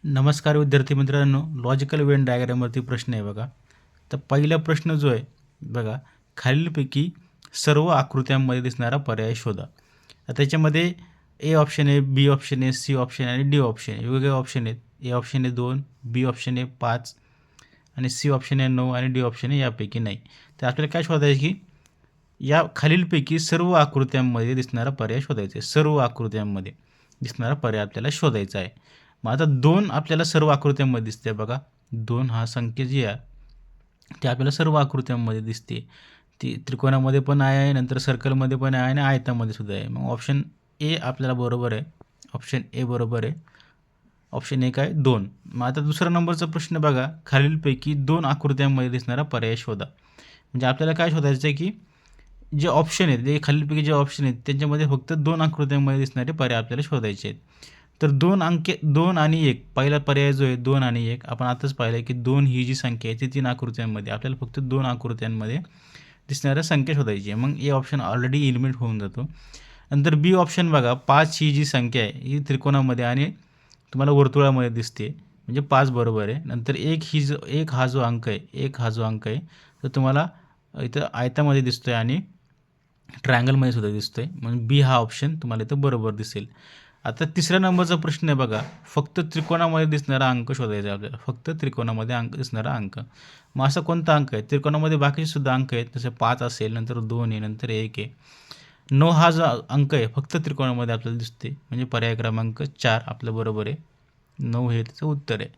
नमस्कार विद्यार्थी मित्रांनो, लॉजिकल वेन डायग्रामवरती प्रश्न आहे बघा. तर पहिला प्रश्न जो आहे बघा, खालीलपैकी सर्व आकृत्यांमध्ये दिसणारा पर्याय शोधा. तर त्याच्यामध्ये ए ऑप्शन आहे, बी ऑप्शन आहे, सी ऑप्शन आहे आणि डी ऑप्शन आहे. वेगवेगळे ऑप्शन आहेत. ए ऑप्शन आहे 2, बी ऑप्शन आहे 5 आणि सी ऑप्शन आहे 9 आणि डी ऑप्शन आहे यापैकी नाही. तर आपल्याला काय शोधायचं की या खालीलपैकी सर्व आकृत्यांमध्ये दिसणारा पर्याय शोधायचा आहे. सर्व आकृत्यांमध्ये दिसणारा पर्याय आपल्याला शोधायचा आहे. मग आता 2 आपल्याला सर्व आकृत्यांमध्ये दिसते बघा. 2 हा संख्या जी आहे ती आपल्याला सर्व आकृत्यांमध्ये दिसते. ती त्रिकोणामध्ये पण आहे, नंतर सर्कलमध्ये पण आहे आणि आयतामध्ये सुद्धा आहे. मग ऑप्शन ए आपल्याला बरोबर आहे. ऑप्शन ए बरोबर आहे. ऑप्शन एक आहे 2. मग आता दुसरा नंबरचा प्रश्न बघा, खालीलपैकी 2 आकृत्यांमध्ये दिसणारा पर्याय शोधा. म्हणजे आपल्याला काय शोधायचं आहे की जे ऑप्शन आहेत, जे खालीलपैकी जे ऑप्शन आहेत त्यांच्यामध्ये फक्त 2 आकृत्यांमध्ये दिसणारे पर्याय आपल्याला शोधायचे आहेत. तर 2 आणि 1 पहिला पर्याय जो आहे 2 आणि 1 आपण आताच पाहिलं आहे की 2 ही जी संख्या आहे ती 3 आकृत्यांमध्ये आपल्याला फक्त 2 आकृत्यांमध्ये दिसणाऱ्या संख्या शोधायची आहे. मग ए ऑप्शन ऑलरेडी एलिमिनेट होऊन जातो. नंतर बी ऑप्शन बघा, 5 ही जी संख्या आहे ही त्रिकोणामध्ये आणि तुम्हाला वर्तुळामध्ये दिसते, म्हणजे 5 बरोबर आहे. नंतर 1 हा जो अंक आहे तो तुम्हाला इथं आयतामध्ये दिसतोय आणि ट्रायंगलमध्ये सुद्धा दिसतोय. म्हणून बी हा ऑप्शन तुम्हाला इथं बरोबर दिसेल. आता तिसऱ्या नंबरचा प्रश्न आहे बघा, फक्त त्रिकोणामध्ये दिसणारा अंक शोधायचा आहे आपल्याला. फक्त त्रिकोणामध्ये दिसणारा अंक. मग असा कोणता अंक आहे? त्रिकोणामध्ये बाकीचे सुद्धा अंक आहेत, जसे 5 असेल, नंतर 2 आहे, नंतर 1 आहे. 9 हा जो अंक आहे फक्त त्रिकोणामध्ये आपल्याला दिसते, म्हणजे पर्याय क्रमांक 4 आपलं बरोबर आहे. 9 हे त्याचं उत्तर आहे.